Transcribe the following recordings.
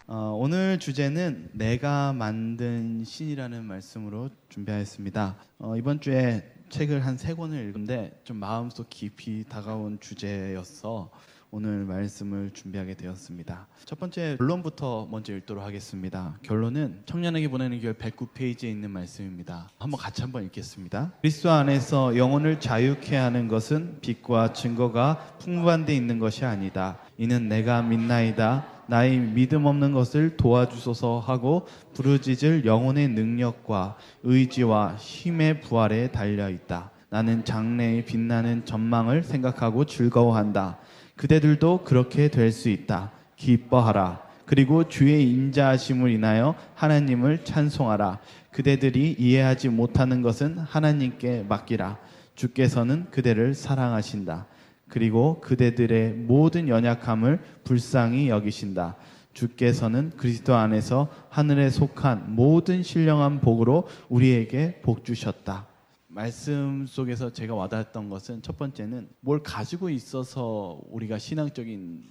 오늘 주제는 내가 만든 신이라는 말씀으로 준비하였습니다. 이번 주에 책을 한 3권을 읽은데 좀 마음속 깊이 다가온 주제였어 오늘 말씀을 준비하게 되었습니다. 첫 번째 결론부터 먼저 읽도록 하겠습니다. 결론은 청년에게 보내는 길 109페이지에 있는 말씀입니다. 한번 읽겠습니다. 그리스도 안에서 영혼을 자유케 하는 것은 빛과 증거가 풍부한 데 있는 것이 아니다. 이는 내가 믿나이다. 나의 믿음 없는 것을 도와주소서 하고 부르짖을 영혼의 능력과 의지와 힘의 부활에 달려있다. 나는 장래의 빛나는 전망을 생각하고 즐거워한다. 그대들도 그렇게 될 수 있다. 기뻐하라. 그리고 주의 인자하심을 인하여 하나님을 찬송하라. 그대들이 이해하지 못하는 것은 하나님께 맡기라. 주께서는 그대를 사랑하신다. 그리고 그대들의 모든 연약함을 불쌍히 여기신다. 주께서는 그리스도 안에서 하늘에 속한 모든 신령한 복으로 우리에게 복 주셨다. 말씀 속에서 제가 와닿았던 것은 첫 번째는 뭘 가지고 있어서 우리가 신앙적인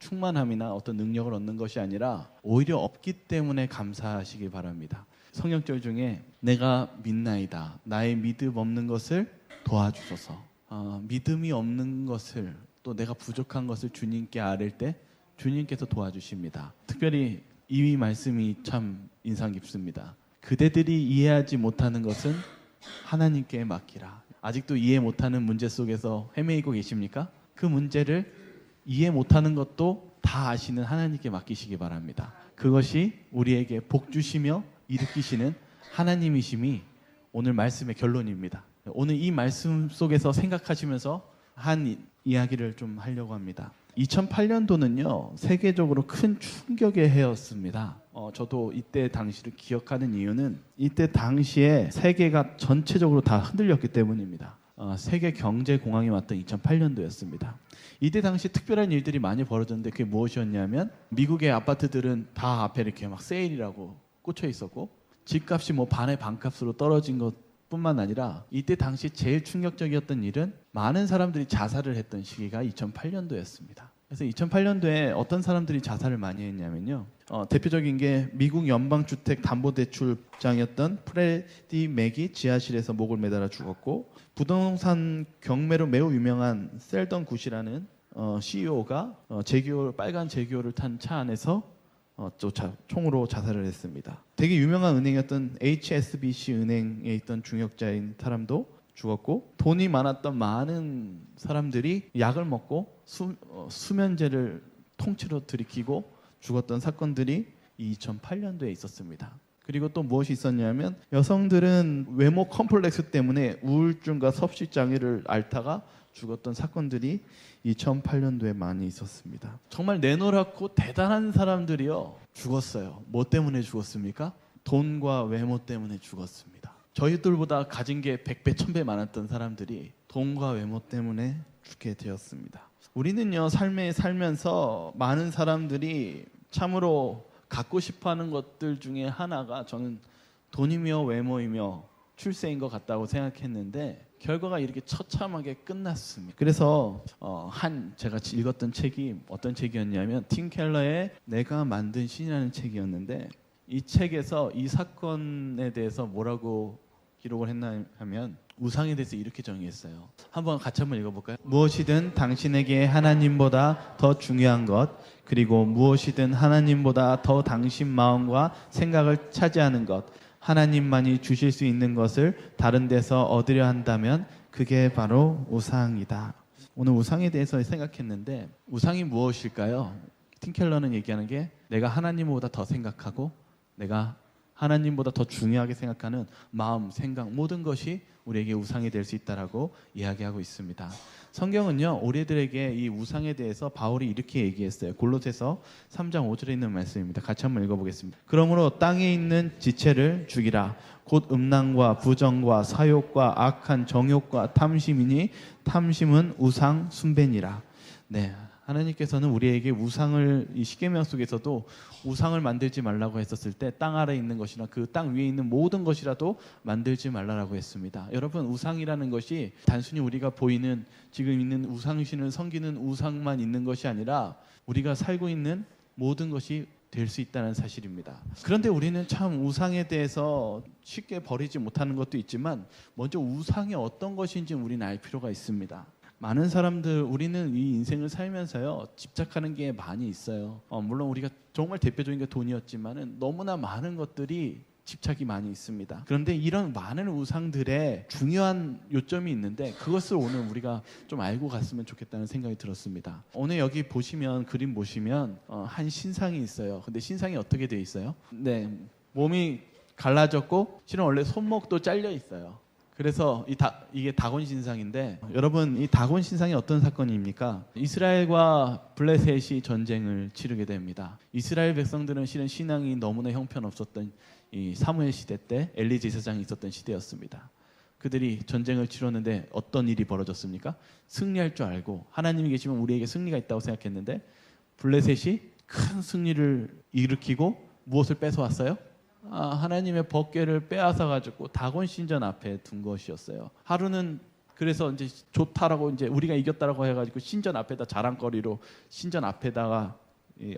충만함이나 어떤 능력을 얻는 것이 아니라 오히려 없기 때문에 감사하시기 바랍니다. 성경절 중에 내가 믿나이다. 나의 믿음 없는 것을 도와주소서. 믿음이 없는 것을 또 내가 부족한 것을 주님께 아뢰 때 주님께서 도와주십니다. 특별히 이 말씀이 참 인상 깊습니다. 그대들이 이해하지 못하는 것은 하나님께 맡기라. 아직도 이해 못하는 문제 속에서 헤매이고 계십니까? 그 문제를 이해 못하는 것도 다 아시는 하나님께 맡기시기 바랍니다. 그것이 우리에게 복 주시며 일으키시는 하나님이심이 오늘 말씀의 결론입니다. 오늘 이 말씀 속에서 생각하시면서 한 이야기를 좀 하려고 합니다. 2008년도는요 세계적으로 큰 충격의 해였습니다. 저도 이때 당시를 기억하는 이유는 이때 당시에 세계가 전체적으로 다 흔들렸기 때문입니다. 세계 경제 공황이 왔던 2008년도였습니다. 이때 당시 특별한 일들이 많이 벌어졌는데 그게 무엇이었냐면 미국의 아파트들은 다 앞에 이렇게 막 세일이라고 꽂혀 있었고 집값이 뭐 반의 반값으로 떨어진 것 뿐만 아니라 이때 당시 제일 충격적이었던 일은 많은 사람들이 자살을 했던 시기가 2008년도였습니다. 그래서 2008년도에 어떤 사람들이 자살을 많이 했냐면요. 대표적인 게 미국 연방주택담보대출장이었던 프레디 맥이 지하실에서 목을 매달아 죽었고 부동산 경매로 매우 유명한 셀던 굿이라는 CEO가 빨간 제기호를 탄 차 안에서 총으로 자살을 했습니다. 되게 유명한 은행이었던 HSBC 은행에 있던 중역자인 사람도 죽었고 돈이 많았던 많은 사람들이 약을 먹고 수면제를 통째로 들이키고 죽었던 사건들이 2008년도에 있었습니다. 그리고 또 무엇이 있었냐면 여성들은 외모 컴플렉스 때문에 우울증과 섭식 장애를 앓다가 죽었던 사건들이 2008년도에 많이 있었습니다. 정말 내노랗고 대단한 사람들이요 죽었어요. 뭐 때문에 죽었습니까? 돈과 외모 때문에 죽었습니다. 저희들보다 가진 게 100배, 1000배 많았던 사람들이 돈과 외모 때문에 죽게 되었습니다. 우리는요 삶에 살면서 많은 사람들이 참으로 갖고 싶어하는 것들 중에 하나가 저는 돈이며 외모이며 출세인 것 같다고 생각했는데 결과가 이렇게 처참하게 끝났습니다. 그래서 제가 읽었던 책이 어떤 책이었냐면 팀 켈러의 내가 만든 신이라는 책이었는데 이 책에서 이 사건에 대해서 뭐라고 기록을 했나 하면 우상에 대해서 이렇게 정의했어요. 같이 한번 읽어볼까요? 무엇이든 당신에게 하나님보다 더 중요한 것 그리고 무엇이든 하나님보다 더 당신 마음과 생각을 차지하는 것 하나님만이 주실 수 있는 것을 다른 데서 얻으려 한다면 그게 바로 우상이다. 오늘 우상에 대해서 생각했는데 우상이 무엇일까요? 팀 켈러는 얘기하는 게 내가 하나님보다 더 생각하고 내가 하나님보다 더 중요하게 생각하는 마음, 생각 모든 것이 우리에게 우상이 될 수 있다라고 이야기하고 있습니다. 성경은요 우리들에게 이 우상에 대해서 바울이 이렇게 얘기했어요. 골로새서 3장 5절에 있는 말씀입니다. 같이 한번 읽어보겠습니다. 그러므로 땅에 있는 지체를 죽이라. 곧 음란과 부정과 사욕과 악한 정욕과 탐심이니 탐심은 우상 숭배니라. 네, 하나님께서는 우리에게 우상을 이 십계명 속에서도 우상을 만들지 말라고 했었을 때 땅 아래에 있는 것이나 그 땅 위에 있는 모든 것이라도 만들지 말라고 했습니다. 여러분 우상이라는 것이 단순히 우리가 보이는 지금 있는 우상신을 섬기는 우상만 있는 것이 아니라 우리가 살고 있는 모든 것이 될 수 있다는 사실입니다. 그런데 우리는 참 우상에 대해서 쉽게 버리지 못하는 것도 있지만 먼저 우상이 어떤 것인지 우리는 알 필요가 있습니다. 많은 사람들 우리는 이 인생을 살면서요 집착하는 게 많이 있어요. 물론 우리가 정말 대표적인 게 돈이었지만은 너무나 많은 것들이 집착이 많이 있습니다. 그런데 이런 많은 우상들의 중요한 요점이 있는데 그것을 오늘 우리가 좀 알고 갔으면 좋겠다는 생각이 들었습니다. 오늘 여기 보시면 그림 보시면 한 신상이 있어요. 근데 신상이 어떻게 돼 있어요? 네, 몸이 갈라졌고 실은 원래 손목도 잘려 있어요. 그래서 이게 다곤 신상인데 여러분 이 다곤 신상이 어떤 사건입니까? 이스라엘과 블레셋이 전쟁을 치르게 됩니다. 이스라엘 백성들은 실은 신앙이 너무나 형편없었던 이 사무엘 시대 때 엘리 제사장이 있었던 시대였습니다. 그들이 전쟁을 치렀는데 어떤 일이 벌어졌습니까? 승리할 줄 알고 하나님이 계시면 우리에게 승리가 있다고 생각했는데 블레셋이 큰 승리를 일으키고 무엇을 뺏어왔어요? 하나님의 법궤를 빼앗아 가지고 다곤 신전 앞에 둔 것이었어요. 하루는 그래서 이제 좋다라고 이제 우리가 이겼다라고 해가지고 신전 앞에다 자랑거리로 신전 앞에다가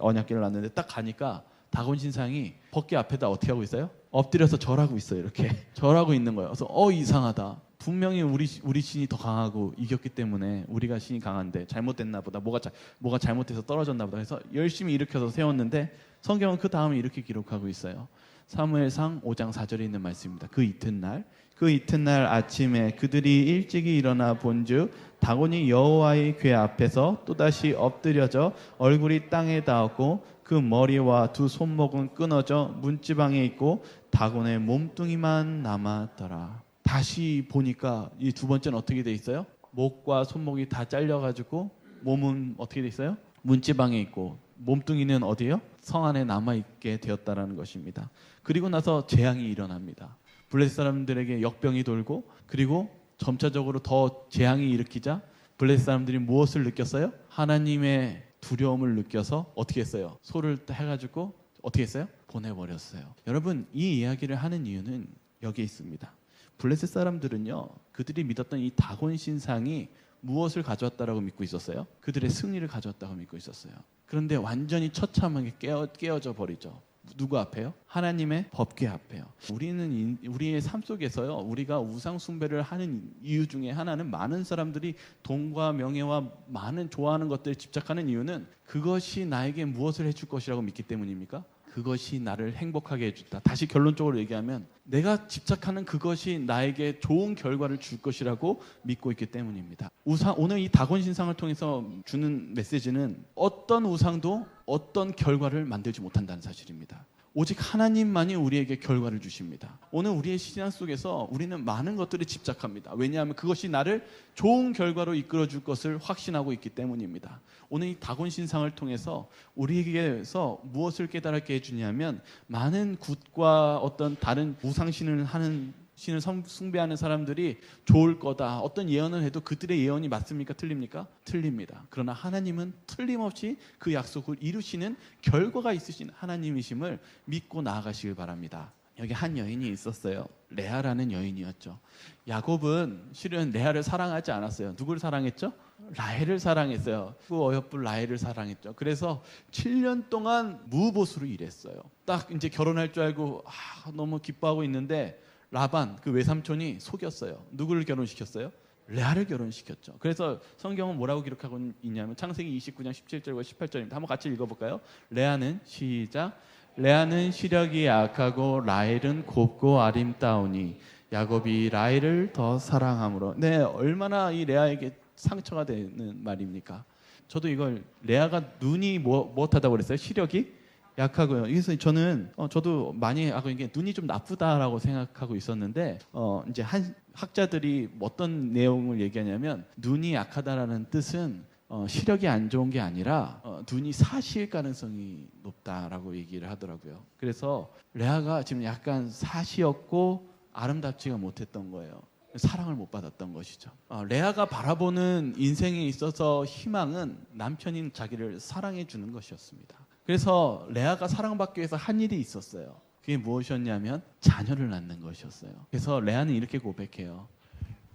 언약궤를 놨는데 딱 가니까 다곤 신상이 법궤 앞에다 어떻게 하고 있어요? 엎드려서 절하고 있어요. 이렇게 절하고 있는 거예요. 그래서 이상하다. 분명히 우리 신이 더 강하고 이겼기 때문에 우리가 신이 강한데 잘못됐나 보다. 뭐가 잘못해서 떨어졌나 보다. 그래서 열심히 일으켜서 세웠는데 성경은 그 다음에 이렇게 기록하고 있어요. 사무엘상 5장 4절에 있는 말씀입니다. 그 이튿날 아침에 그들이 일찍이 일어나 본즉 다곤이 여호와의 궤 앞에서 또다시 엎드려져 얼굴이 땅에 닿았고 그 머리와 두 손목은 끊어져 문지방에 있고 다곤의 몸뚱이만 남았더라. 다시 보니까 이 두 번째는 어떻게 돼 있어요? 목과 손목이 다 잘려가지고 몸은 어떻게 돼 있어요? 문지방에 있고 몸뚱이는 어디예요? 성 안에 남아있게 되었다라는 것입니다. 그리고 나서 재앙이 일어납니다. 블레셋 사람들에게 역병이 돌고 그리고 점차적으로 더 재앙이 일으키자 블레셋 사람들이 무엇을 느꼈어요? 하나님의 두려움을 느껴서 어떻게 했어요? 소를 해가지고 어떻게 했어요? 보내버렸어요. 여러분 이 이야기를 하는 이유는 여기에 있습니다. 블레셋 사람들은요 그들이 믿었던 이 다곤 신상이 무엇을 가져왔다라고 믿고 있었어요? 그들의 승리를 가져왔다고 믿고 있었어요. 그런데 완전히 처참하게 깨어져 버리죠. 누구 앞에요? 하나님의 법궤 앞에요. 우리의 삶 속에서요 우리가 우상 숭배를 하는 이유 중에 하나는 많은 사람들이 돈과 명예와 많은 좋아하는 것들에 집착하는 이유는 그것이 나에게 무엇을 해줄 것이라고 믿기 때문입니까? 그것이 나를 행복하게 해준다. 다시 결론적으로 얘기하면 내가 집착하는 그것이 나에게 좋은 결과를 줄 것이라고 믿고 있기 때문입니다. 오늘 이 다곤 신상을 통해서 주는 메시지는 어떤 우상도 어떤 결과를 만들지 못한다는 사실입니다. 오직 하나님만이 우리에게 결과를 주십니다. 오늘 우리의 신앙 속에서 우리는 많은 것들에 집착합니다. 왜냐하면 그것이 나를 좋은 결과로 이끌어줄 것을 확신하고 있기 때문입니다. 오늘 이 다곤 신상을 통해서 우리에게서 무엇을 깨달게 해주냐면 많은 굿과 어떤 다른 우상신을 하는 신을 숭배하는 사람들이 좋을 거다. 어떤 예언을 해도 그들의 예언이 맞습니까? 틀립니까? 틀립니다. 그러나 하나님은 틀림없이 그 약속을 이루시는 결과가 있으신 하나님이심을 믿고 나아가시길 바랍니다. 여기 한 여인이 있었어요. 레아라는 여인이었죠. 야곱은 실은 레아를 사랑하지 않았어요. 누구를 사랑했죠? 라헬을 사랑했어요. 그 어여쁜 라헬을 사랑했죠. 그래서 7년 동안 무보수로 일했어요. 딱 이제 결혼할 줄 알고 너무 기뻐하고 있는데 라반 그 외삼촌이 속였어요. 누구를 결혼시켰어요? 레아를 결혼시켰죠. 그래서 성경은 뭐라고 기록하고 있냐면 창세기 29장 17절과 18절입니다. 한번 같이 읽어볼까요? 레아는 시력이 약하고 라헬은 곱고 아름다우니 야곱이 라헬을 더 사랑함으로. 네, 얼마나 이 레아에게 상처가 되는 말입니까? 저도 이걸 레아가 눈이 못하다고 그랬어요? 시력이 약하고요. 그래서 저도 많이 이게 눈이 좀 나쁘다라고 생각하고 있었는데 이제 한 학자들이 어떤 내용을 얘기하냐면 눈이 약하다라는 뜻은 시력이 안 좋은 게 아니라 눈이 사시일 가능성이 높다라고 얘기를 하더라고요. 그래서 레아가 지금 약간 사시였고 아름답지가 못했던 거예요. 사랑을 못 받았던 것이죠. 레아가 바라보는 인생에 있어서 희망은 남편인 자기를 사랑해 주는 것이었습니다. 그래서 레아가 사랑받기 위해서 한 일이 있었어요. 그게 무엇이었냐면 자녀를 낳는 것이었어요. 그래서 레아는 이렇게 고백해요.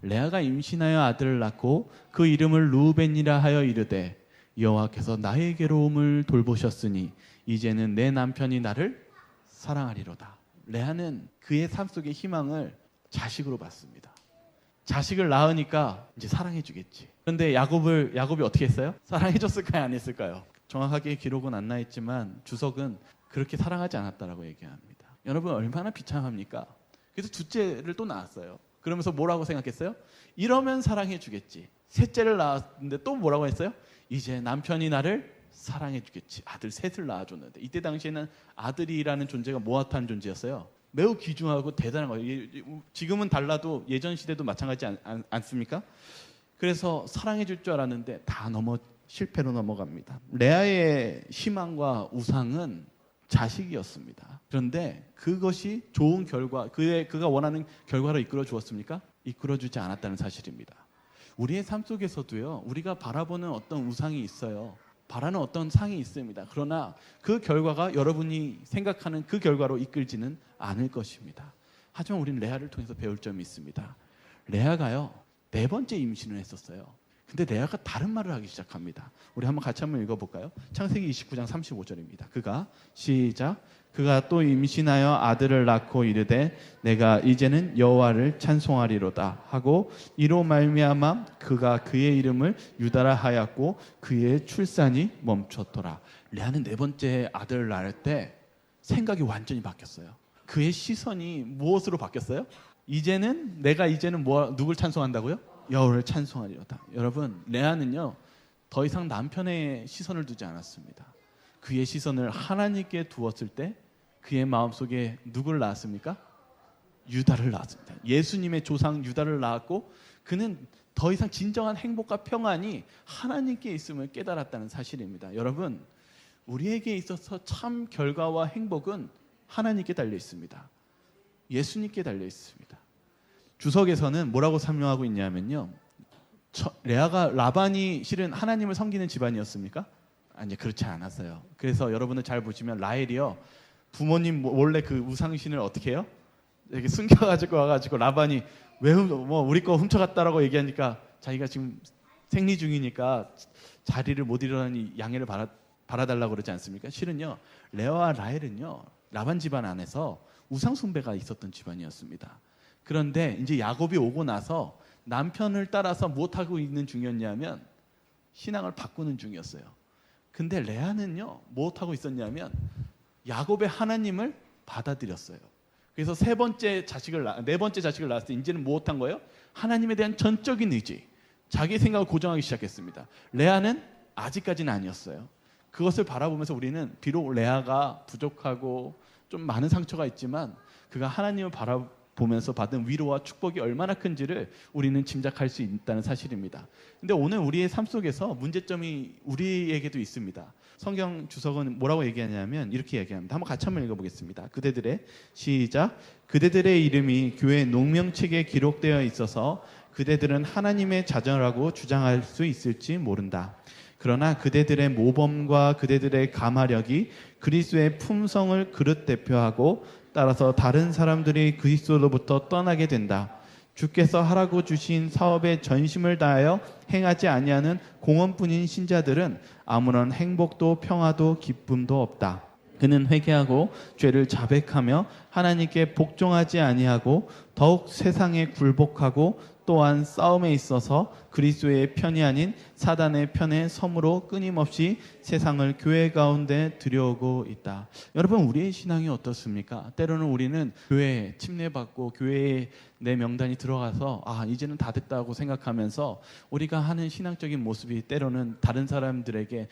레아가 임신하여 아들을 낳고 그 이름을 르우벤이라 하여 이르되 여호와께서 나의 괴로움을 돌보셨으니 이제는 내 남편이 나를 사랑하리로다. 레아는 그의 삶 속의 희망을 자식으로 봤습니다. 자식을 낳으니까 이제 사랑해 주겠지. 그런데 야곱이 어떻게 했어요? 사랑해 줬을까요? 안 했을까요? 정확하게 기록은 안 나 있지만 주석은 그렇게 사랑하지 않았다라고 얘기합니다. 여러분 얼마나 비참합니까? 그래서 둘째를 또 낳았어요. 그러면서 뭐라고 생각했어요? 이러면 사랑해 주겠지. 셋째를 낳았는데 또 뭐라고 했어요? 이제 남편이 나를 사랑해 주겠지. 아들 셋을 낳아줬는데 이때 당시에는 아들이라는 존재가 모아탄 존재였어요. 매우 귀중하고 대단한 거예요. 지금은 달라도 예전 시대도 마찬가지 않습니까? 그래서 사랑해 줄 줄 알았는데 다 실패로 넘어갑니다. 레아의 희망과 우상은 자식이었습니다. 그런데 그것이 좋은 결과, 그가 원하는 결과로 이끌어 주었습니까? 이끌어 주지 않았다는 사실입니다. 우리의 삶 속에서도요, 우리가 바라보는 어떤 우상이 있어요. 바라는 어떤 상이 있습니다. 그러나 그 결과가 여러분이 생각하는 그 결과로 이끌지는 않을 것입니다. 하지만 우리는 레아를 통해서 배울 점이 있습니다. 레아가요, 4번째 임신을 했었어요. 근데 레아가 다른 말을 하기 시작합니다. 우리 같이 한번 읽어볼까요? 창세기 29장 35절입니다. 그가 또 임신하여 아들을 낳고 이르되 내가 이제는 여호와를 찬송하리로다 하고 이로 말미암아 그가 그의 이름을 유다라 하였고 그의 출산이 멈췄더라. 레아는 4번째 아들을 낳을 때 생각이 완전히 바뀌었어요. 그의 시선이 무엇으로 바뀌었어요? 내가 이제는 누굴 찬송한다고요? 여호와를 찬송하리로다. 여러분, 레아는요 더 이상 남편의 시선을 두지 않았습니다. 그의 시선을 하나님께 두었을 때 그의 마음속에 누구를 낳았습니까? 유다를 낳았습니다. 예수님의 조상 유다를 낳았고 그는 더 이상 진정한 행복과 평안이 하나님께 있음을 깨달았다는 사실입니다. 여러분, 우리에게 있어서 참 결과와 행복은 하나님께 달려 있습니다. 예수님께 달려 있습니다. 주석에서는 뭐라고 설명하고 있냐면요, 레아가 라반이 실은 하나님을 섬기는 집안이었습니까? 아니, 그렇지 않았어요. 그래서 여러분들 잘 보시면 라헬이요, 부모님 원래 그 우상신을 어떻게 해요? 이렇게 숨겨가지고 와가지고 라반이 왜 우리 거 훔쳐갔다라고 얘기하니까 자기가 지금 생리 중이니까 자리를 못 일어나니 양해를 바라달라고 그러지 않습니까? 실은요, 레아와 라헬은요 라반 집안 안에서 우상 숭배가 있었던 집안이었습니다. 그런데 이제 야곱이 오고 나서 남편을 따라서 무엇하고 있는 중이었냐면 신앙을 바꾸는 중이었어요. 근데 레아는요 무엇하고 있었냐면 야곱의 하나님을 받아들였어요. 그래서 4번째 자식을 낳았을 때 이제는 무엇한 거예요? 하나님에 대한 전적인 의지, 자기 생각을 고정하기 시작했습니다. 레아는 아직까지는 아니었어요. 그것을 바라보면서 우리는 비록 레아가 부족하고 좀 많은 상처가 있지만 그가 하나님을 바라보면서 받은 위로와 축복이 얼마나 큰지를 우리는 짐작할 수 있다는 사실입니다. 근데 오늘 우리의 삶 속에서 문제점이 우리에게도 있습니다. 성경 주석은 뭐라고 얘기하냐면 이렇게 얘기합니다. 같이 한번 읽어보겠습니다. 그대들의 이름이 교회 농명책에 기록되어 있어서 그대들은 하나님의 자녀라고 주장할 수 있을지 모른다. 그러나 그대들의 모범과 그대들의 가마력이 그리스도의 품성을 그릇 대표하고 따라서 다른 사람들이 그리스도로부터 떠나게 된다. 주께서 하라고 주신 사업에 전심을 다하여 행하지 아니하는 공원뿐인 신자들은 아무런 행복도 평화도 기쁨도 없다. 그는 회개하고 죄를 자백하며 하나님께 복종하지 아니하고 더욱 세상에 굴복하고 또한 싸움에 있어서 그리스도의 편이 아닌 사단의 편에 섬으로 끊임없이 세상을 교회 가운데 들여오고 있다. 여러분, 우리의 신앙이 어떻습니까? 때로는 우리는 교회에 침례받고 교회에 내 명단이 들어가서 이제는 다 됐다고 생각하면서 우리가 하는 신앙적인 모습이 때로는 다른 사람들에게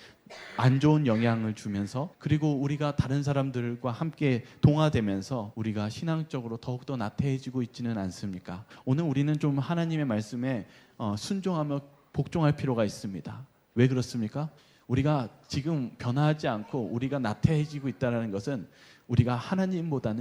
안 좋은 영향을 주면서, 그리고 우리가 다른 사람들과 함께 동화되면서 우리가 신앙적으로 더욱더 나태해지고 있지는 않습니까? 오늘 우리는 좀 하나님의 말씀에 순종하며 복종할 필요가 있습니다. 왜 그렇습니까? 우리가 지금 변화하지 않고 우리가 나태해지고 있다는 것은 우리가 하나님보다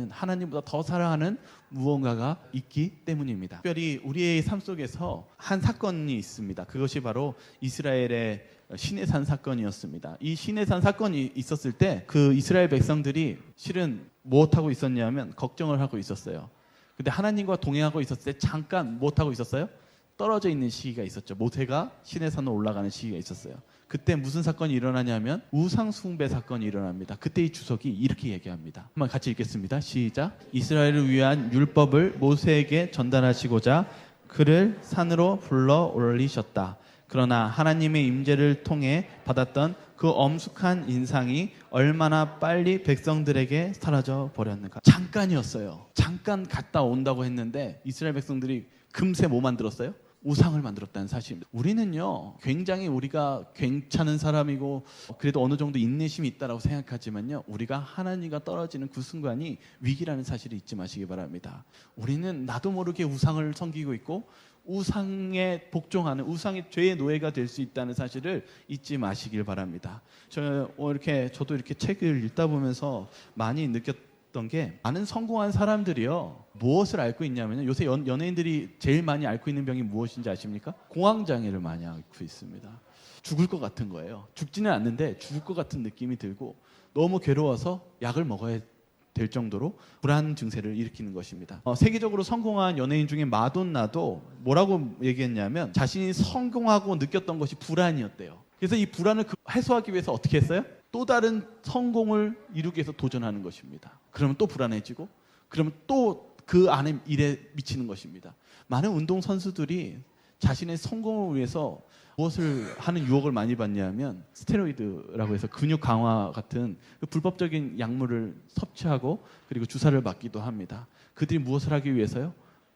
더 사랑하는 무언가가 있기 때문입니다. 특별히 우리의 삶 속에서 한 사건이 있습니다. 그것이 바로 이스라엘의 시내산 사건이었습니다. 이 시내산 사건이 있었을 때 그 이스라엘 백성들이 실은 무엇하고 있었냐면 걱정을 하고 있었어요. 근데 하나님과 동행하고 있었을 때 잠깐 무엇하고 있었어요? 떨어져 있는 시기가 있었죠. 모세가 시내산으로 올라가는 시기가 있었어요. 그때 무슨 사건이 일어나냐면 우상 숭배 사건이 일어납니다. 그때 이 주석이 이렇게 얘기합니다. 한번 같이 읽겠습니다. 시작. 이스라엘을 위한 율법을 모세에게 전달하시고자 그를 산으로 불러 올리셨다. 그러나 하나님의 임재를 통해 받았던 그 엄숙한 인상이 얼마나 빨리 백성들에게 사라져 버렸는가. 잠깐이었어요. 잠깐 갔다 온다고 했는데 이스라엘 백성들이 금세 뭐 만들었어요? 우상을 만들었다는 사실입니다. 우리는요, 굉장히 우리가 괜찮은 사람이고 그래도 어느 정도 인내심이 있다라고 생각하지만요, 우리가 하나님과 떨어지는 그 순간이 위기라는 사실을 잊지 마시기 바랍니다. 우리는 나도 모르게 우상을 섬기고 있고 우상에 복종하는, 우상의 죄의 노예가 될 수 있다는 사실을 잊지 마시길 바랍니다. 저도 이렇게 책을 읽다 보면서 많이 느꼈던 게, 많은 성공한 사람들이요, 무엇을 앓고 있냐면요, 요새 연예인들이 제일 많이 앓고 있는 병이 무엇인지 아십니까? 공황장애를 많이 앓고 있습니다. 죽을 것 같은 거예요. 죽지는 않는데 죽을 것 같은 느낌이 들고 너무 괴로워서 약을 먹어야 될 정도로 불안 증세를 일으키는 것입니다. 세계적으로 성공한 연예인 중에 마돈나도 뭐라고 얘기했냐면, 자신이 성공하고 느꼈던 것이 불안이었대요. 그래서 이 불안을 해소하기 위해서 어떻게 했어요? 또 다른 성공을 이루기 위해서 도전하는 것입니다. 그러면 또 불안해지고, 그러면 또 그 안에 일에 미치는 것입니다. 많은 운동선수들이 자신의 성공을 위해서 무엇을 하는 유혹을 많이 받냐면, 스테로이드라고 해서 근육 강화 같은 그 불법적인 약물을 섭취하고 그리고 주사를 맞기도 합니다. 그들이 무엇을 하기 위해서요?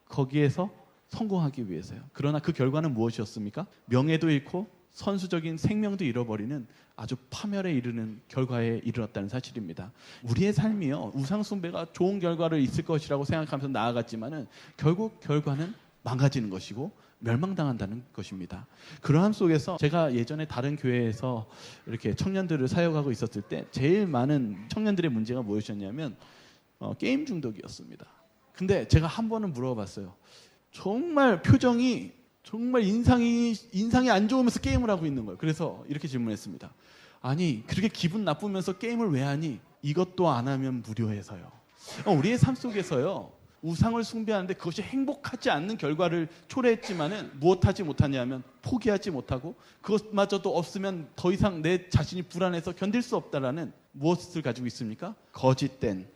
거기에서 성공하기 위해서요. 그러나 그 결과는 무엇이었습니까? 명예도 잃고 선수적인 생명도 잃어버리는 아주 파멸에 이르는 결과에 이르렀다는 사실입니다. 우리의 삶이요, 우상 숭배가 좋은 결과를 있을 것이라고 생각하면서 나아갔지만은 결국 결과는 망가지는 것이고 멸망당한다는 것입니다. 그러함 속에서 제가 예전에 다른 교회에서 이렇게 청년들을 사역하고 있었을 때 제일 많은 청년들의 문제가 무엇이었냐면 게임 중독이었습니다. 근데 제가 한 번은 물어봤어요. 정말 표정이 정말 인상이 안 좋으면서 게임을 하고 있는 거예요. 그래서 이렇게 질문했습니다. 아니, 그렇게 기분 나쁘면서 게임을 왜 하니? 이것도 안 하면 무료해서요. 우리의 삶 속에서요, 우상을 숭배하는데 그것이 행복하지 않는 결과를 초래했지만은 무엇하지 못하냐면 포기하지 못하고, 그것마저도 없으면 더 이상 내 자신이 불안해서 견딜 수 없다라는 무엇을 가지고 있습니까? 거짓된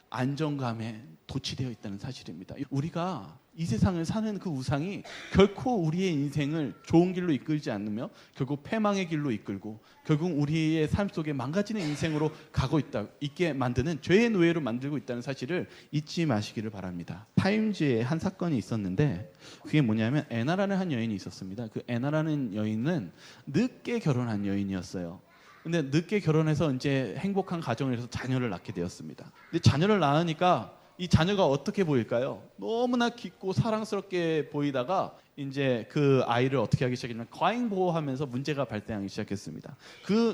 안정감에 도취되어 있다는 사실입니다. 우리가 이 세상을 사는 그 우상이 결코 우리의 인생을 좋은 길로 이끌지 않으며 결국 패망의 길로 이끌고 결국 우리의 삶 속에 망가지는 인생으로 가고 있게 만드는 죄의 노예로 만들고 있다는 사실을 잊지 마시기를 바랍니다. 타임즈에 한 사건이 있었는데, 그게 뭐냐면 애나라는 한 여인이 있었습니다. 그 애나라는 여인은 늦게 결혼한 여인이었어요. 근데 늦게 결혼해서 이제 행복한 가정에서 자녀를 낳게 되었습니다. 근데 자녀를 낳으니까 이 자녀가 어떻게 보일까요? 너무나 깊고 사랑스럽게 보이다가 이제 그 아이를 어떻게 하기 시작했냐면 과잉 보호하면서 문제가 발생하기 시작했습니다.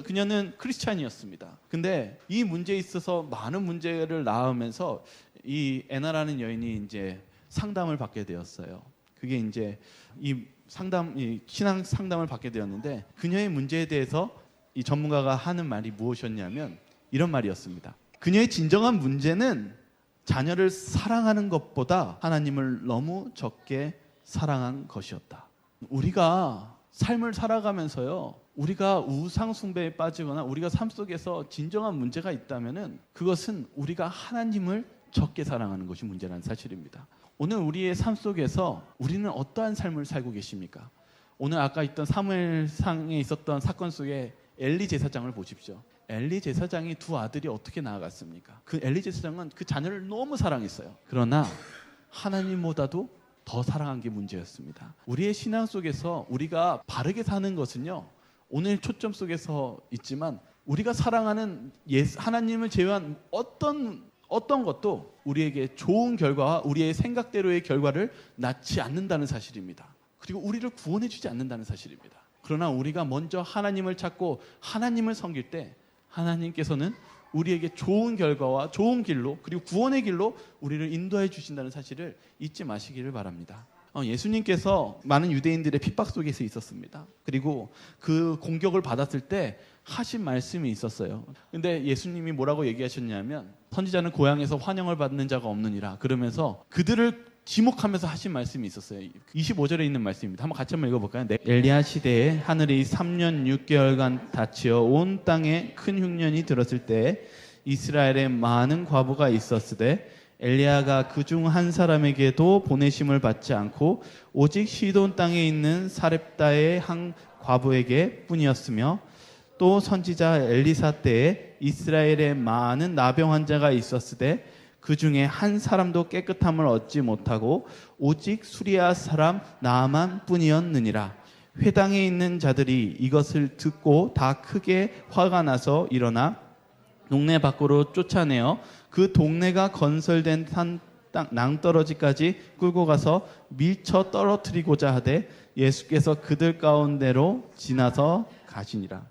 그녀는 크리스찬이었습니다. 근데 이 문제에 있어서 많은 문제를 낳으면서 이 애나라는 여인이 이제 상담을 받게 되었어요. 그게 이제 이 신앙 상담을 받게 되었는데, 그녀의 문제에 대해서 이 전문가가 하는 말이 무엇이었냐면 이런 말이었습니다. 그녀의 진정한 문제는 자녀를 사랑하는 것보다 하나님을 너무 적게 사랑한 것이었다. 우리가 삶을 살아가면서요, 우리가 우상 숭배에 빠지거나 우리가 삶 속에서 진정한 문제가 있다면은 그것은 우리가 하나님을 적게 사랑하는 것이 문제라는 사실입니다. 오늘 우리의 삶 속에서 우리는 어떠한 삶을 살고 계십니까? 오늘 아까 있던 사무엘상에 있었던 사건 속에 엘리 제사장을 보십시오. 엘리 제사장이 두 아들이 어떻게 나아갔습니까? 그 엘리 제사장은 그 자녀를 너무 사랑했어요. 그러나 하나님보다도 더 사랑한 게 문제였습니다. 우리의 신앙 속에서 우리가 바르게 사는 것은요, 오늘 초점 속에서 있지만 우리가 사랑하는 하나님을 제외한 어떤 것도 우리에게 좋은 결과와 우리의 생각대로의 결과를 낳지 않는다는 사실입니다. 그리고 우리를 구원해 주지 않는다는 사실입니다. 그러나 우리가 먼저 하나님을 찾고 하나님을 섬길 때 하나님께서는 우리에게 좋은 결과와 좋은 길로, 그리고 구원의 길로 우리를 인도해 주신다는 사실을 잊지 마시기를 바랍니다. 예수님께서 많은 유대인들의 핍박 속에서 있었습니다. 그리고 그 공격을 받았을 때 하신 말씀이 있었어요. 근데 예수님이 뭐라고 얘기하셨냐면, 선지자는 고향에서 환영을 받는 자가 없느니라. 그러면서 그들을 지목하면서 하신 말씀이 있었어요. 25절에 있는 말씀입니다. 한번 같이 읽어볼까요? 네. 엘리야 시대에 하늘이 3년 6개월간 닫히어 온 땅에 큰 흉년이 들었을 때 이스라엘에 많은 과부가 있었으되 엘리야가 그중 한 사람에게도 보내심을 받지 않고 오직 시돈 땅에 있는 사렙다의 한 과부에게 뿐이었으며 또 선지자 엘리사 때에 이스라엘에 많은 나병 환자가 있었으되 그 중에 한 사람도 깨끗함을 얻지 못하고 오직 수리아 사람 나아만 뿐이었느니라. 회당에 있는 자들이 이것을 듣고 다 크게 화가 나서 일어나 동네 밖으로 쫓아내어 그 동네가 건설된 낭떠러지까지 끌고 가서 밀쳐 떨어뜨리고자 하되 예수께서 그들 가운데로 지나서 가시니라.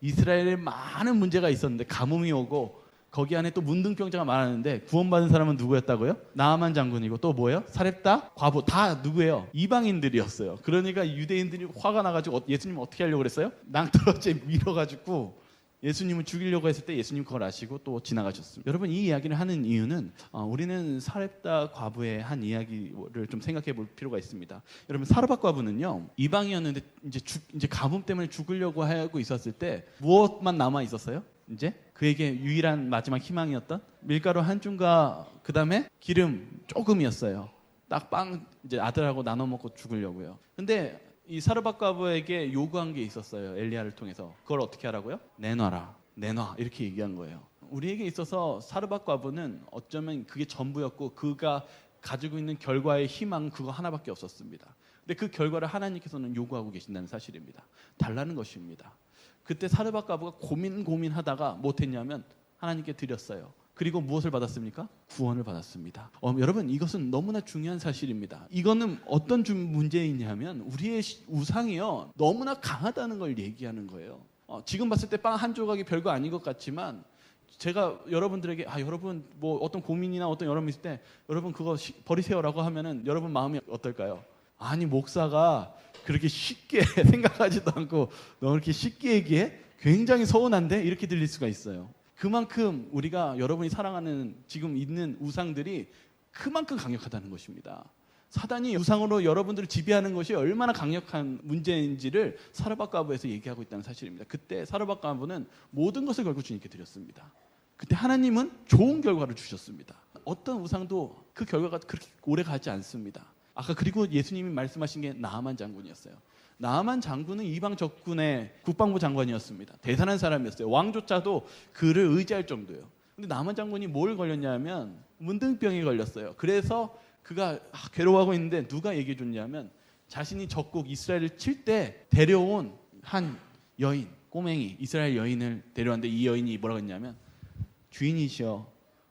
이스라엘에 많은 문제가 있었는데 가뭄이 오고 거기 안에 또 문둥병자가 많았는데 구원받은 사람은 누구였다고요? 나아만 장군이고 또 뭐예요? 사렙다, 과부 다 누구예요? 이방인들이었어요. 그러니까 유대인들이 화가 나가지고 예수님 어떻게 하려고 그랬어요? 낭떠러지에 밀어가지고 예수님을 죽이려고 했을 때 예수님 그걸 아시고 또 지나가셨습니다. 여러분 이 이야기를 하는 이유는 우리는 사렙다 과부의 한 이야기를 좀 생각해 볼 필요가 있습니다. 여러분 사르밧 과부는요 이방이었는데 이제 가뭄 때문에 죽으려고 하고 있었을 때 무엇만 남아 있었어요? 이제 그에게 유일한 마지막 희망이었던 밀가루 한 줌과 그 다음에 기름 조금이었어요. 딱 빵 이제 아들하고 나눠 먹고 죽으려고요. 근데 이 사르밧 과부에게 요구한 게 있었어요. 엘리야를 통해서. 그걸 어떻게 하라고요? 내놔라. 내놔. 이렇게 얘기한 거예요. 우리에게 있어서 사르밧 과부는 어쩌면 그게 전부였고 그가 가지고 있는 결과의 희망은 그거 하나밖에 없었습니다. 근데 그 결과를 하나님께서는 요구하고 계신다는 사실입니다. 달라는 것입니다. 그때 사르밧 과부가 고민하다가 못했냐면 하나님께 드렸어요. 그리고 무엇을 받았습니까? 구원을 받았습니다. 여러분 이것은 너무나 중요한 사실입니다. 이거는 어떤 문제이냐면 우리의 우상이요 너무나 강하다는 걸 얘기하는 거예요. 지금 봤을 때 빵 한 조각이 별거 아닌 것 같지만 제가 여러분들에게 여러분 뭐 어떤 고민이나 어떤 여러분 있을 때 여러분 그거 버리세요라고 하면은 여러분 마음이 어떨까요? 아니 목사가 그렇게 쉽게 생각하지도 않고 너 그렇게 쉽게 얘기해? 굉장히 서운한데? 이렇게 들릴 수가 있어요. 그만큼 우리가 여러분이 사랑하는 지금 있는 우상들이 그만큼 강력하다는 것입니다. 사단이 우상으로 여러분들을 지배하는 것이 얼마나 강력한 문제인지를 사르밧 과부에서 얘기하고 있다는 사실입니다. 그때 사르밧 과부는 모든 것을 걸고 주님께 드렸습니다. 그때 하나님은 좋은 결과를 주셨습니다. 어떤 우상도 그 결과가 그렇게 오래 가지 않습니다. 아까 그리고 예수님이 말씀하신 게 나아만 장군이었어요. 나아만 장군은 이방 적군의 국방부 장관이었습니다. 대단한 사람이었어요. 왕조차도 그를 의지할 정도예요. 근데 나아만 장군이 뭘 걸렸냐면 문둥병에 걸렸어요. 그래서 그가 괴로워하고 있는데 누가 얘기해 줬냐면 자신이 적국 이스라엘을 칠 때 데려온 한 여인, 꼬맹이 이스라엘 여인을 데려왔는데 이 여인이 뭐라고 했냐면 주인이시여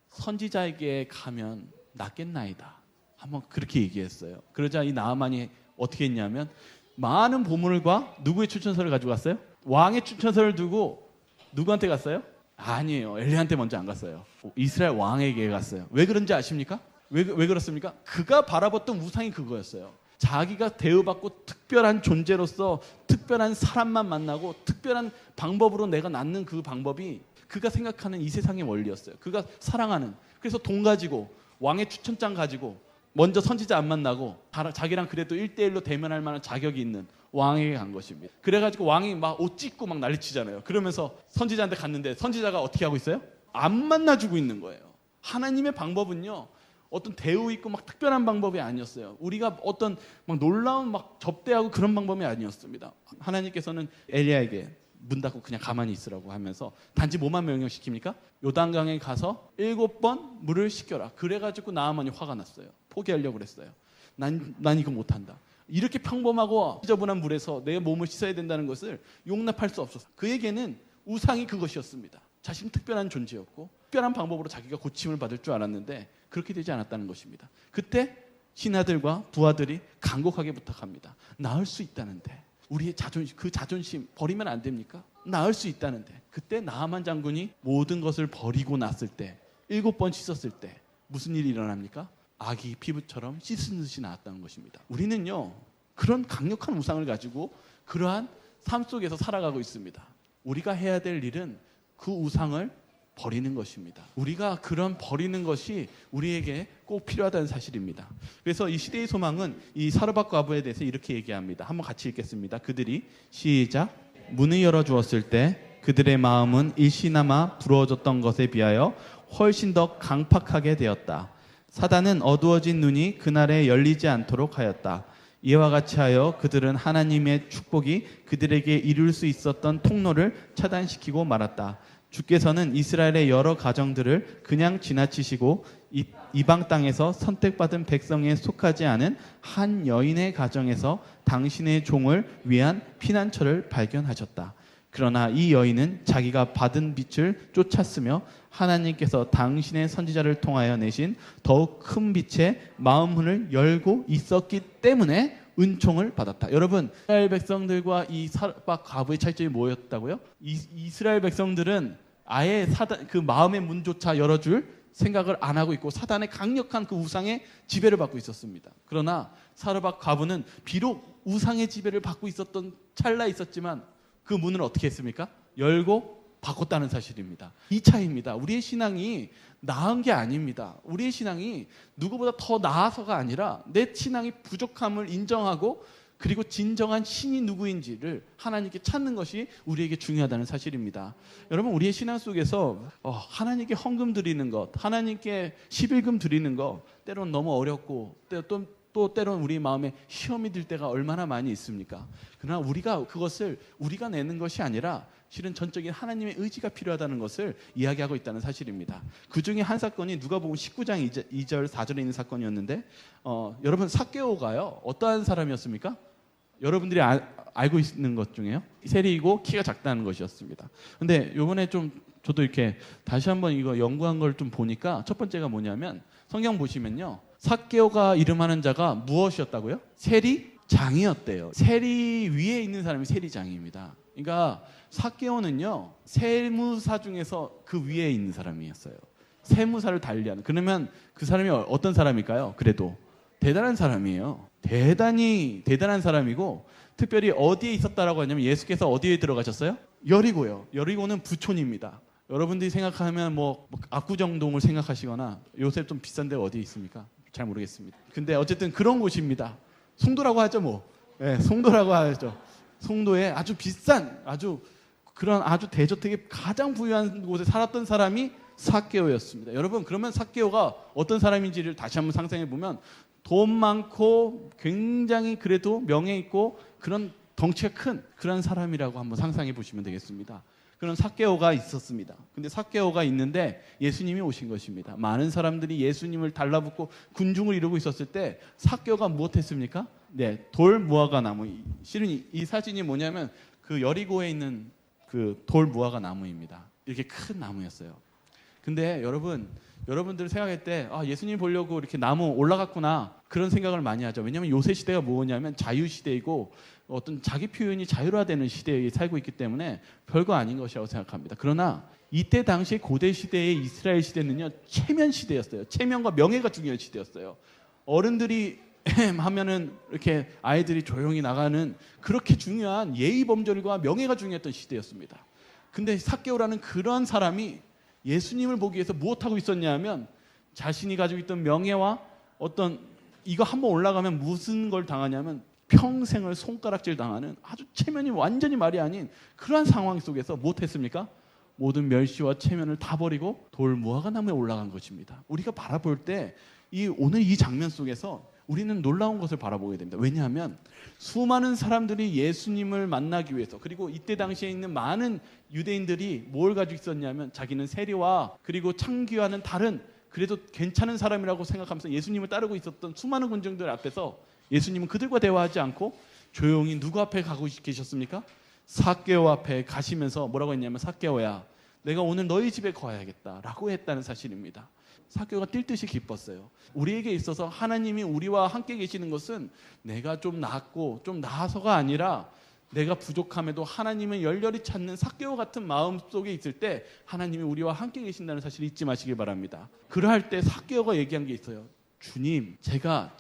선지자에게 가면 낫겠나이다. 한번 그렇게 얘기했어요. 그러자 이 나아만이 어떻게 했냐면 많은 보물과 누구의 추천서를 가지고 갔어요? 왕의 추천서를 두고 누구한테 갔어요? 아니에요. 엘리야한테 먼저 안 갔어요. 이스라엘 왕에게 갔어요. 왜 그런지 아십니까? 왜 그렇습니까? 그가 바라봤던 우상이 그거였어요. 자기가 대우받고 특별한 존재로서 특별한 사람만 만나고 특별한 방법으로 내가 낳는 그 방법이 그가 생각하는 이 세상의 원리였어요. 그가 사랑하는. 그래서 돈 가지고 왕의 추천장 가지고 먼저 선지자 안 만나고 자기랑 그래도 1대1로 대면할 만한 자격이 있는 왕에게 간 것입니다. 그래가지고 왕이 막 옷 찢고 막 난리치잖아요. 그러면서 선지자한테 갔는데 선지자가 어떻게 하고 있어요? 안 만나주고 있는 거예요. 하나님의 방법은요 어떤 대우 있고 막 특별한 방법이 아니었어요. 우리가 어떤 막 놀라운 막 접대하고 그런 방법이 아니었습니다. 하나님께서는 엘리야에게 문 닫고 그냥 가만히 있으라고 하면서 단지 뭐만 명령시킵니까? 요단강에 가서 7번 물을 식혀라. 그래가지고 나아만이 화가 났어요. 포기하려고 그랬어요. 난 이거 못한다. 이렇게 평범하고 지저분한 물에서 내 몸을 씻어야 된다는 것을 용납할 수 없었어요. 그에게는 우상이 그것이었습니다. 자신은 특별한 존재였고 특별한 방법으로 자기가 고침을 받을 줄 알았는데 그렇게 되지 않았다는 것입니다. 그때 신하들과 부하들이 간곡하게 부탁합니다. 나을 수 있다는데 우리의 자존심 버리면 안 됩니까? 나을 수 있다는데. 그때 나아만 장군이 모든 것을 버리고 났을 때 7번 씻었을 때 무슨 일이 일어납니까? 아기 피부처럼 씻은 듯이 나왔다는 것입니다. 우리는요 그런 강력한 우상을 가지고 그러한 삶 속에서 살아가고 있습니다. 우리가 해야 될 일은 그 우상을 버리는 것입니다. 우리가 그런 버리는 것이 우리에게 꼭 필요하다는 사실입니다. 그래서 이 시대의 소망은 이 사르밧 과부에 대해서 이렇게 얘기합니다. 한번 같이 읽겠습니다. 그들이 시작. 문을 열어주었을 때 그들의 마음은 일시나마 부러워졌던 것에 비하여 훨씬 더 강팍하게 되었다. 사단은 어두워진 눈이 그날에 열리지 않도록 하였다. 이와 같이 하여 그들은 하나님의 축복이 그들에게 이룰 수 있었던 통로를 차단시키고 말았다. 주께서는 이스라엘의 여러 가정들을 그냥 지나치시고 이방 땅에서 선택받은 백성에 속하지 않은 한 여인의 가정에서 당신의 종을 위한 피난처를 발견하셨다. 그러나 이 여인은 자기가 받은 빛을 쫓았으며 하나님께서 당신의 선지자를 통하여 내신 더욱 큰 빛의 마음문을 열고 있었기 때문에 은총을 받았다. 여러분, 이스라엘 백성들과 이 사르밧 과부의 차이점이 뭐였다고요? 이스라엘 백성들은 아예 사단 그 마음의 문조차 열어줄 생각을 안 하고 있고 사단의 강력한 그 우상의 지배를 받고 있었습니다. 그러나 사르밧 과부는 비록 우상의 지배를 받고 있었던 찰나에 있었지만 그 문을 어떻게 했습니까? 열고 바꿨다는 사실입니다. 이 차이입니다. 우리의 신앙이 나은 게 아닙니다. 우리의 신앙이 누구보다 더 나아서가 아니라 내 신앙이 부족함을 인정하고 그리고 진정한 신이 누구인지를 하나님께 찾는 것이 우리에게 중요하다는 사실입니다. 여러분, 우리의 신앙 속에서 하나님께 헌금 드리는 것, 하나님께 11금 드리는 것 때로는 너무 어렵고 또 때로는 우리 마음에 시험이 들 때가 얼마나 많이 있습니까? 그러나 우리가 그것을 우리가 내는 것이 아니라 실은 전적인 하나님의 의지가 필요하다는 것을 이야기하고 있다는 사실입니다. 그 중에 한 사건이 누가복음 19장 2절 4절에 있는 사건이었는데 여러분, 삭개오가요 어떠한 사람이었습니까? 여러분들이 알고 있는 것 중에요 세리이고 키가 작다는 것이었습니다. 근데 이번에 좀 저도 이렇게 다시 한번 이거 연구한 걸 좀 보니까 첫 번째가 뭐냐면 성경 보시면요, 삭개오가 이름하는 자가 무엇이었다고요? 세리장이었대요. 세리 위에 있는 사람이 세리장입니다. 그러니까 삭개오는요 세무사 중에서 그 위에 있는 사람이었어요. 세무사를 달리하는. 그러면 그 사람이 어떤 사람일까요? 그래도 대단한 사람이에요. 대단히 대단한 사람이고, 특별히 어디에 있었다라고 하냐면 예수께서 어디에 들어가셨어요? 여리고요. 여리고는 부촌입니다. 여러분들이 생각하면 뭐 압구정동을 생각하시거나 요새 좀 비싼 데가 어디에 있습니까? 잘 모르겠습니다. 근데 어쨌든 그런 곳입니다. 송도라고 하죠, 뭐. 네, 송도라고 하죠. 송도에 아주 비싼 아주 대저택의 가장 부유한 곳에 살았던 사람이 삭개오였습니다. 여러분, 그러면 삭개오가 어떤 사람인지를 다시 한번 상상해 보면 돈 많고 굉장히 그래도 명예 있고 그런 덩치가 큰 그런 사람이라고 한번 상상해 보시면 되겠습니다. 그런 삭개오가 있었습니다. 근데 삭개오가 있는데 예수님이 오신 것입니다. 많은 사람들이 예수님을 달라붙고 군중을 이루고 있었을 때 삭개오가 무엇했습니까? 네, 돌 무화과 나무. 실은 이 사진이 뭐냐면 그 여리고에 있는 그 돌 무화과 나무입니다. 이렇게 큰 나무였어요. 근데 여러분들 생각할 때 예수님 보려고 이렇게 나무 올라갔구나 그런 생각을 많이 하죠. 왜냐하면 요새 시대가 뭐냐면 자유시대이고 어떤 자기 표현이 자유화되는 시대에 살고 있기 때문에 별거 아닌 것이라고 생각합니다. 그러나 이때 당시 고대 시대의 이스라엘 시대는요 체면 시대였어요. 체면과 명예가 중요한 시대였어요. 어른들이 하면은 이렇게 아이들이 조용히 나가는 그렇게 중요한 예의 범절과 명예가 중요했던 시대였습니다. 근데 삭개오라는 그런 사람이 예수님을 보기 위해서 무엇하고 있었냐면 자신이 가지고 있던 명예와 어떤 이거 한번 올라가면 무슨 걸 당하냐면 평생을 손가락질 당하는 아주 체면이 완전히 말이 아닌 그러한 상황 속에서 무엇했습니까? 모든 멸시와 체면을 다 버리고 돌 무화과 나무에 올라간 것입니다. 우리가 바라볼 때 오늘 이 장면 속에서 우리는 놀라운 것을 바라보게 됩니다. 왜냐하면 수많은 사람들이 예수님을 만나기 위해서, 그리고 이때 당시에 있는 많은 유대인들이 뭘 가지고 있었냐면 자기는 세리와 그리고 창기와는 다른 그래도 괜찮은 사람이라고 생각하면서 예수님을 따르고 있었던 수많은 군중들 앞에서 예수님은 그들과 대화하지 않고 조용히 누구 앞에 가고 계셨습니까? 삭개오 앞에 가시면서 뭐라고 했냐면, 삭개오야, 내가 오늘 너희 집에 거해야겠다라고 했다는 사실입니다. 삭개오가 뛸 듯이 기뻤어요. 우리에게 있어서 하나님이 우리와 함께 계시는 것은 내가 좀 낫고 좀 나아서가 아니라 내가 부족함에도 하나님을 열렬히 찾는 삭개오 같은 마음 속에 있을 때 하나님이 우리와 함께 계신다는 사실을 잊지 마시길 바랍니다. 그러할 때 삭개오가 얘기한 게 있어요. 주님, 제가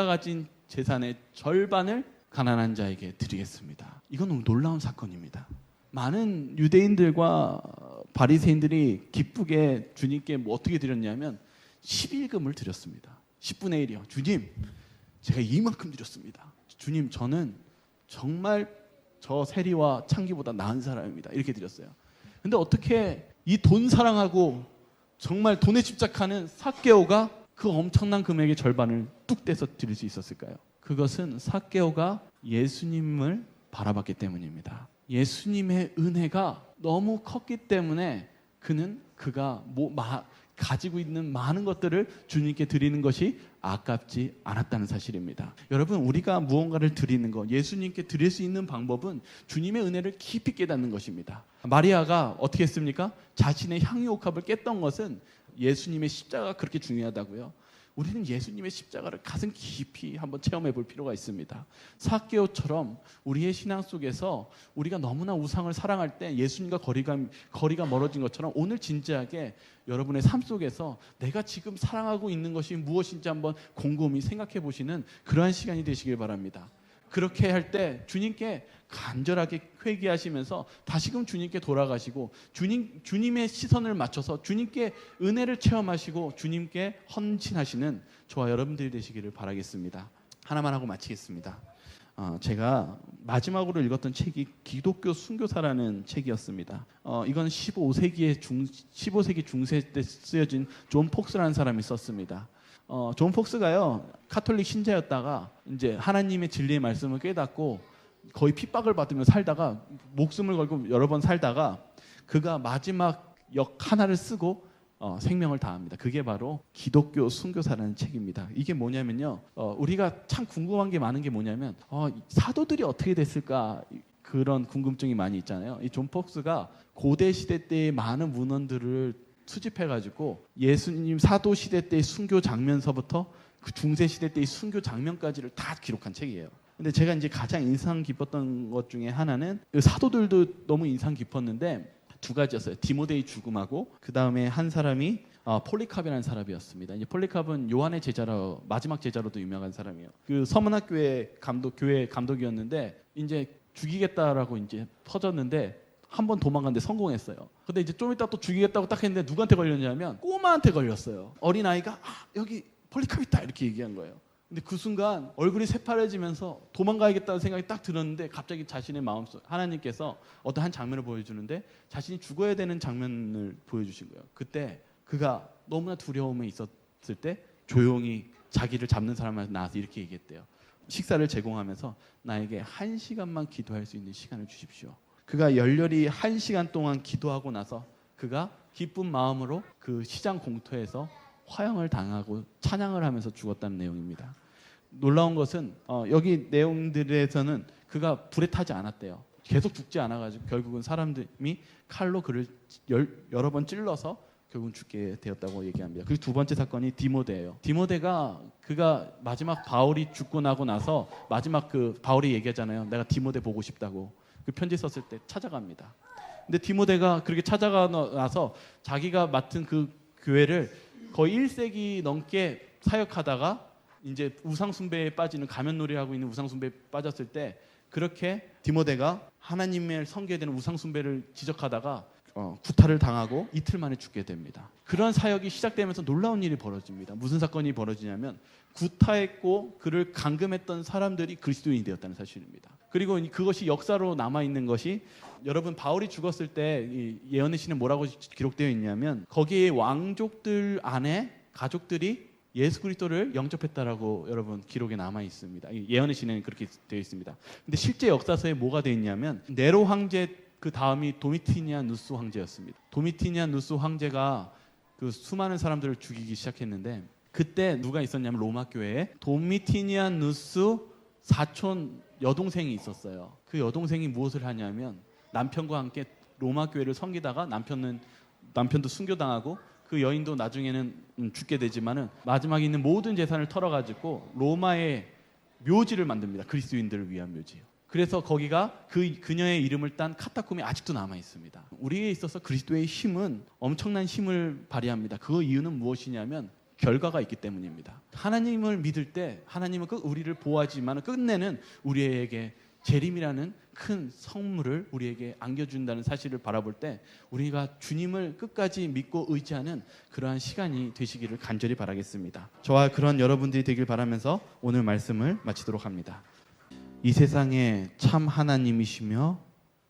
가진 재산의 절반을 가난한 자에게 드리겠습니다. 이건 너무 놀라운 사건입니다. 많은 유대인들과 바리새인들이 기쁘게 주님께 뭐 어떻게 드렸냐면 11금을 드렸습니다. 10분의 1이요. 주님, 제가 이만큼 드렸습니다. 주님, 저는 정말 저 세리와 창기보다 나은 사람입니다. 이렇게 드렸어요. 근데 어떻게 이 돈 사랑하고 정말 돈에 집착하는 삭개오가 그 엄청난 금액의 절반을 뚝 떼서 드릴 수 있었을까요? 그것은 삭개오가 예수님을 바라봤기 때문입니다. 예수님의 은혜가 너무 컸기 때문에 그가 가지고 있는 많은 것들을 주님께 드리는 것이 아깝지 않았다는 사실입니다. 여러분, 우리가 무언가를 드리는 것, 예수님께 드릴 수 있는 방법은 주님의 은혜를 깊이 깨닫는 것입니다. 마리아가 어떻게 했습니까? 자신의 향유옥합을 깼던 것은 예수님의 십자가가 그렇게 중요하다고요. 우리는 예수님의 십자가를 가슴 깊이 한번 체험해 볼 필요가 있습니다. 삭개오처럼 우리의 신앙 속에서 우리가 너무나 우상을 사랑할 때 예수님과 거리가 멀어진 것처럼 오늘 진지하게 여러분의 삶 속에서 내가 지금 사랑하고 있는 것이 무엇인지 한번 곰곰이 생각해 보시는 그러한 시간이 되시길 바랍니다. 그렇게 할 때 주님께 간절하게 회개하시면서 다시금 주님께 돌아가시고 주님의 시선을 맞춰서 주님께 은혜를 체험하시고 주님께 헌신하시는 저와 여러분들이 되시기를 바라겠습니다. 하나만 하고 마치겠습니다. 제가 마지막으로 읽었던 책이 기독교 순교사라는 책이었습니다. 이건 15세기 중세 때 쓰여진 존 폭스라는 사람이 썼습니다. 존 폭스가요, 카톨릭 신자였다가 이제 하나님의 진리의 말씀을 깨닫고 거의 핍박을 받으며 살다가 목숨을 걸고 여러 번 살다가 그가 마지막 역 하나를 쓰고 생명을 다합니다. 그게 바로 기독교 순교사라는 책입니다. 이게 뭐냐면요, 우리가 참 궁금한 게 많은 게 뭐냐면 사도들이 어떻게 됐을까, 그런 궁금증이 많이 있잖아요. 이 존 폭스가 고대 시대 때의 많은 문헌들을 수집해가지고 예수님 사도 시대 때의 순교 장면서부터 그 중세 시대 때의 순교 장면까지를 다 기록한 책이에요. 근데 제가 이제 가장 인상 깊었던 것 중에 하나는 사도들도 너무 인상 깊었는데 두 가지였어요. 디모데의 죽음하고 그 다음에 한 사람이 폴리캅이라는 사람이었습니다. 이제 폴리캅은 요한의 제자로, 마지막 제자로도 유명한 사람이에요. 그 서문학교의 교회 감독이었는데 이제 죽이겠다라고 이제 퍼졌는데 한 번 도망갔는데 성공했어요. 근데 이제 좀 이따 또 죽이겠다고 딱 했는데 누구한테 걸렸냐면 꼬마한테 걸렸어요. 어린아이가 여기 폴리캅 있다 이렇게 얘기한 거예요. 근데 그 순간 얼굴이 새파래지면서 도망가야겠다는 생각이 딱 들었는데 갑자기 자신의 마음속 하나님께서 어떤 한 장면을 보여주는데 자신이 죽어야 되는 장면을 보여주신 거예요. 그때 그가 너무나 두려움에 있었을 때 조용히 자기를 잡는 사람한테 나와서 이렇게 얘기했대요. 식사를 제공하면서 나에게 1시간만 기도할 수 있는 시간을 주십시오. 그가 열렬히 1시간 동안 기도하고 나서 그가 기쁜 마음으로 그 시장 공터에서 화형을 당하고 찬양을 하면서 죽었다는 내용입니다. 놀라운 것은 여기 내용들에서는 그가 불에 타지 않았대요. 계속 죽지 않아가지고 결국은 사람들이 칼로 그를 여러 번 찔러서 결국은 죽게 되었다고 얘기합니다. 그리고 두 번째 사건이 디모데예요. 디모데가 그가 마지막 바울이 죽고 나고 나서 마지막 그 바울이 얘기하잖아요. 내가 디모데 보고 싶다고. 그 편지 썼을 때 찾아갑니다. 근데 디모데가 그렇게 찾아가 나서 자기가 맡은 그 교회를 거의 1세기 넘게 사역하다가 이제 우상숭배에 빠지는 가면놀이 하고 있는 우상숭배에 빠졌을 때 그렇게 디모데가 하나님을 섬겨야 되는 우상숭배를 지적하다가 구타를 당하고 이틀 만에 죽게 됩니다. 그런 사역이 시작되면서 놀라운 일이 벌어집니다. 무슨 사건이 벌어지냐면 구타했고 그를 감금했던 사람들이 그리스도인이 되었다는 사실입니다. 그리고 그것이 역사로 남아있는 것이 여러분 바울이 죽었을 때 예언의 시는 뭐라고 기록되어 있냐면 거기에 왕족들 안에 가족들이 예수 그리스도를 영접했다라고 여러분 기록에 남아 있습니다. 예언의 시는 그렇게 되어 있습니다. 근데 실제 역사서에 뭐가 되어 있냐면 네로 황제 그 다음이 도미티니안 누스 황제였습니다. 도미티니안 누스 황제가 그 수많은 사람들을 죽이기 시작했는데 그때 누가 있었냐면 로마 교회에 도미티니안 누스 사촌 여동생이 있었어요. 그 여동생이 무엇을 하냐면 남편과 함께 로마 교회를 섬기다가 남편도 순교당하고 그 여인도 나중에는 죽게 되지만은 마지막에 있는 모든 재산을 털어가지고 로마의 묘지를 만듭니다. 그리스도인들을 위한 묘지요. 그래서 거기가 그녀의 이름을 딴 카타콤이 아직도 남아 있습니다. 우리에 있어서 그리스도의 힘은 엄청난 힘을 발휘합니다. 그 이유는 무엇이냐면 결과가 있기 때문입니다. 하나님을 믿을 때 하나님은 우리를 보호하지만 끝내는 우리에게 재림이라는 큰 선물을 우리에게 안겨준다는 사실을 바라볼 때 우리가 주님을 끝까지 믿고 의지하는 그러한 시간이 되시기를 간절히 바라겠습니다. 저와 그런 여러분들이 되길 바라면서 오늘 말씀을 마치도록 합니다. 이 세상에 참 하나님이시며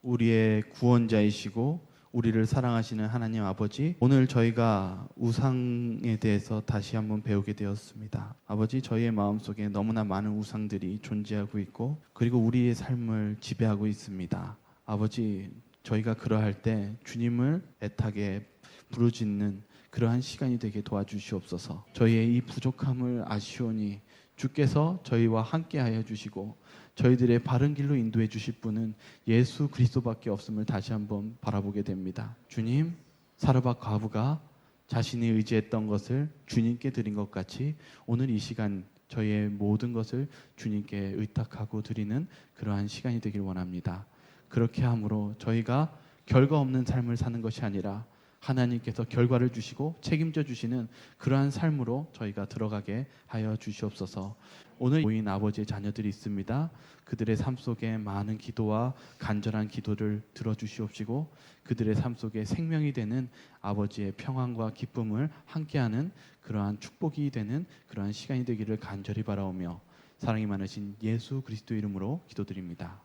우리의 구원자이시고 우리를 사랑하시는 하나님 아버지, 오늘 저희가 우상에 대해서 다시 한번 배우게 되었습니다. 아버지, 저희의 마음속에 너무나 많은 우상들이 존재하고 있고 그리고 우리의 삶을 지배하고 있습니다. 아버지, 저희가 그러할 때 주님을 애타게 부르짖는 그러한 시간이 되게 도와주시옵소서. 저희의 이 부족함을 아시오니 주께서 저희와 함께하여 주시고 저희들의 바른 길로 인도해 주실 분은 예수 그리스도밖에 없음을 다시 한번 바라보게 됩니다. 주님, 사르밧 과부가 자신이 의지했던 것을 주님께 드린 것 같이 오늘 이 시간 저희의 모든 것을 주님께 의탁하고 드리는 그러한 시간이 되길 원합니다. 그렇게 함으로 저희가 결과 없는 삶을 사는 것이 아니라 하나님께서 결과를 주시고 책임져 주시는 그러한 삶으로 저희가 들어가게 하여 주시옵소서. 오늘 모인 아버지의 자녀들이 있습니다. 그들의 삶 속에 많은 기도와 간절한 기도를 들어주시옵시고 그들의 삶 속에 생명이 되는 아버지의 평안과 기쁨을 함께하는 그러한 축복이 되는 그러한 시간이 되기를 간절히 바라오며 사랑이 많으신 예수 그리스도 이름으로 기도드립니다.